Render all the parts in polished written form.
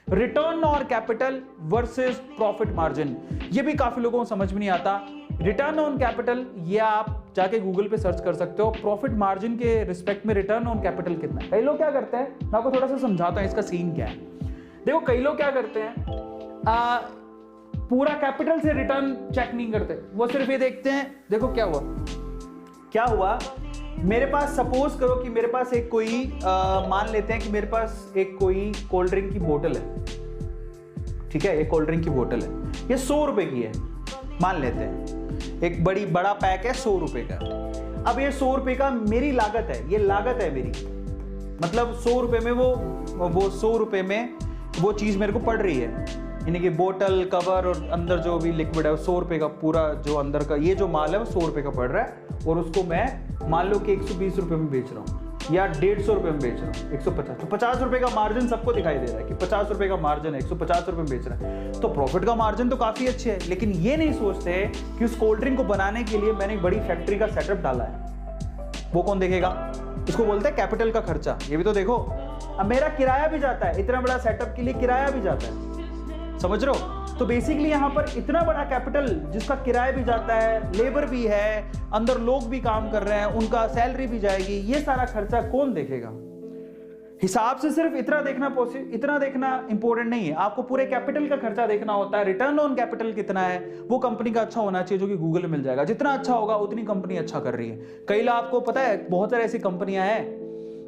Return on capital versus profit margin, ये भी काफी लोगों को समझ में नहीं आता। रिटर्न ऑन कैपिटल ये आप जाके गूगल पे सर्च कर सकते हो, प्रॉफिट मार्जिन के रिस्पेक्ट में रिटर्न ऑन कैपिटल कितना है। कई लोग क्या करते हैं, मैं आपको थोड़ा सा समझाता हूं इसका सीन क्या है। देखो कई लोग क्या करते हैं, पूरा कैपिटल से रिटर्न चेक नहीं करते, वो सिर्फ ये देखते हैं देखो क्या हुआ मेरे पास, सपोज करो कि मेरे पास एक कोई मान लेते हैं कि मेरे पास एक कोई कोल्ड ड्रिंक की बोतल है, ठीक है, एक कोल्ड ड्रिंक की बोतल है, ये 100 रुपए की है मान लेते हैं, एक बड़ा पैक है 100 रुपए का। अब ये 100 रुपए का मेरी लागत है, ये लागत है मेरी, मतलब 100 रुपए में वो 100 रुपए में वो चीज मेरे को पड़ रही है, यानी कि बोतल कवर और अंदर जो भी लिक्विड है वो 100 रुपए का, पूरा जो अंदर का ये जो माल है वो 100 रुपए का पड़ रहा है, और उसको मैं मान लो कि 120 रुपए में बेच रहा हूँ या 150 रुपए में बेच रहा हूँ, 150, तो 50 रुपए का मार्जिन सबको दिखाई दे रहा है कि 50 रुपए का मार्जिन है, 150 रुपए में बेच रहा है, तो प्रॉफिट का मार्जिन तो काफी अच्छे है। लेकिन ये नहीं सोचते कि उस कोल्ड ड्रिंक को बनाने के लिए मैंने एक बड़ी फैक्ट्री का सेटअप डाला है, वो कौन देखेगा, इसको बोलते हैं कैपिटल का खर्चा। ये भी तो देखो, अब मेरा किराया भी जाता है, इतना बड़ा सेटअप के लिए किराया भी जाता है, समझ रहे हो। तो बेसिकली यहां पर इतना बड़ा कैपिटल जिसका किराया भी जाता है, लेबर भी है, अंदर लोग भी काम कर रहे हैं, उनका सैलरी भी जाएगी, ये सारा खर्चा कौन देखेगा। हिसाब से सिर्फ इतना देखना इंपॉर्टेंट नहीं है, आपको पूरे कैपिटल का खर्चा देखना होता है। रिटर्न ऑन कैपिटल कितना है वो कंपनी का अच्छा होना चाहिए, जो कि गूगल में मिल जाएगा, जितना अच्छा होगा उतनी कंपनी अच्छा कर रही है। कई लोग आपको पता है बहुत सारी ऐसी कंपनियां हैं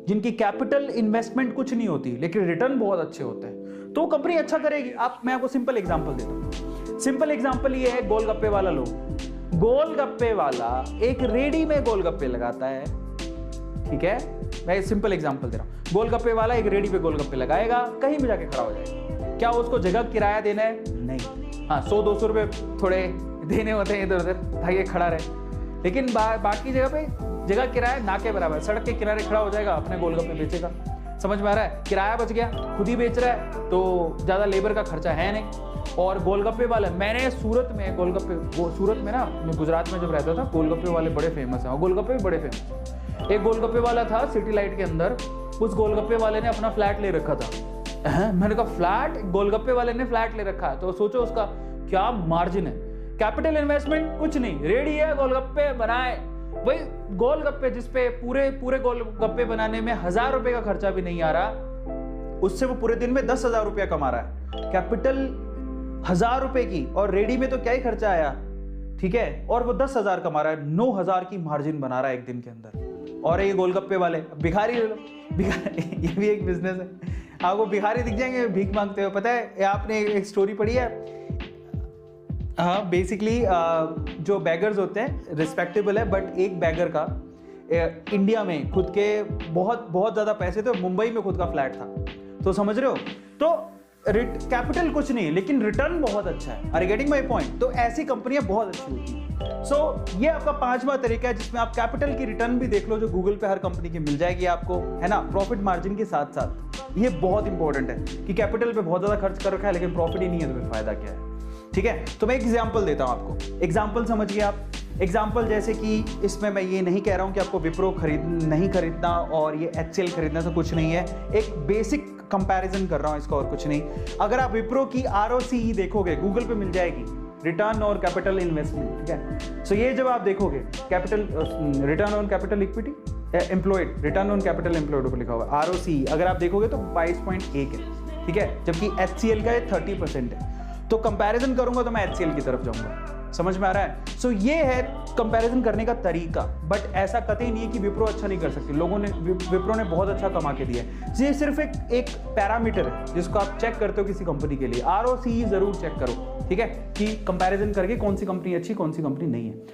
जिनकी कैपिटल इन्वेस्टमेंट कुछ नहीं होती लेकिन रिटर्न बहुत अच्छे होते हैं, तो कंपनी अच्छा करेगी। मैं आपको सिंपल एग्जांपल देता हूं, सिंपल एग्जांपल ये है, गोलगप्पे वाला लोग, गोलगप्पे वाला एक रेडी में गोलगप्पे लगाता है, ठीक है, मैं सिंपल एग्जांपल दे रहा हूं, गोलगप्पे वाला एक रेडी पे गोलगप्पे लगाएगा, कहीं भी जाके खड़ा हो जाएगा, क्या उसको जगह किराया देना है, नहीं, हाँ 100-200 रुपए थोड़े देने होते हैं इधर उधर ताकि ये खड़ा रहे, लेकिन बाकी जगह पे जगह किराया ना के बराबर, सड़क के किनारे खड़ा हो जाएगा, अपने गोलगप्पे बेचेगा। समझ में आ रहा है, किराया बच गया, खुद ही बेच रहा है तो ज्यादा लेबर का खर्चा है नहीं। और गोलगप्पे वाला, मैंने सूरत में सूरत में ना, मैं गुजरात में जब रहता था, गोलगप्पे वाले बड़े फेमस हैं, और गोलगप्पे भी बड़े फेमस। एक गोलगप्पे वाला था सिटी लाइट के अंदर, उस गोलगप्पे वाले ने अपना फ्लैट ले रखा था। मैंने कहा फ्लैट, गोलगप्पे वाले ने फ्लैट ले रखा है, तो सोचो उसका क्या मार्जिन है, कैपिटल इन्वेस्टमेंट कुछ नहीं, रेडी है गोलगप्पे बनाए, वही गोलगप्पे जिसपे पूरे गोलगप्पे बनाने में 1000 रुपए का खर्चा भी नहीं आ रहा, उससे वो पूरे दिन में 10,000 रुपया कमा रहा है। कैपिटल 1000 रुपए की, और रेडी में तो क्या ही खर्चा आया, ठीक है, और वो 10,000 कमा रहा है, 9,000 की मार्जिन बना रहा है एक दिन के अंदर। और ये गोलगप्पे वाले भिखारी ले लो, ये भी एक बिजनेस है, आपको भिखारी दिख जाएंगे भीख मांगते हुए। पता है आपने एक स्टोरी पढ़ी है, हाँ बेसिकली जो बैगर्स होते हैं रिस्पेक्टेबल है, बट एक बैगर का इंडिया में खुद के बहुत ज्यादा पैसे थे, मुंबई में खुद का फ्लैट था, तो समझ रहे हो। तो कैपिटल कुछ नहीं लेकिन रिटर्न बहुत अच्छा है, आर गेटिंग माय पॉइंट। तो ऐसी कंपनियां बहुत अच्छी होती हैं। सो ये आपका 5वां तरीका है जिसमें आप कैपिटल की रिटर्न भी देख लो, जो गूगल पे हर कंपनी की मिल जाएगी आपको, है ना, प्रॉफिट मार्जिन के साथ साथ। ये बहुत इंपॉर्टेंट है कि कैपिटल पे बहुत ज्यादा खर्च कर रखा है लेकिन प्रॉफिट ही नहीं है, तो फिर फायदा क्या है, ठीक है। तो मैं एक एग्जांपल देता हूं आपको, एग्जांपल समझिए आप। एग्जांपल जैसे कि इसमें मैं ये नहीं कह रहा हूं कि आपको विप्रो नहीं खरीदना और ये HCL खरीदना, तो कुछ नहीं है, एक बेसिक कंपैरिजन कर रहा हूं इसका, और कुछ नहीं। अगर आप विप्रो की ROCE देखोगे, गूगल पे मिल जाएगी, रिटर्न और कैपिटल इन्वेस्टमेंट, ठीक है। सो ये जब आप देखोगे capital return on capital equity employed, return on capital employed ऊपर लिखा हुआ ROCE, अगर आप देखोगे तो 22.1 है, ठीक है, जबकि HCL का 30% है। तो कंपैरिजन करूंगा तो मैं HCL की तरफ जाऊंगा, समझ में आ रहा है। सो ये है कंपैरिजन करने का तरीका, बट ऐसा कतई नहीं है कि विप्रो अच्छा नहीं कर सकती, विप्रो ने बहुत अच्छा कमा के दिया है। ये सिर्फ एक पैरामीटर है जिसको आप चेक करते हो किसी कंपनी के लिए, ROCE जरूर चेक करो, ठीक है, कि कंपैरिजन करके कौन सी कंपनी अच्छी कौन सी कंपनी नहीं है।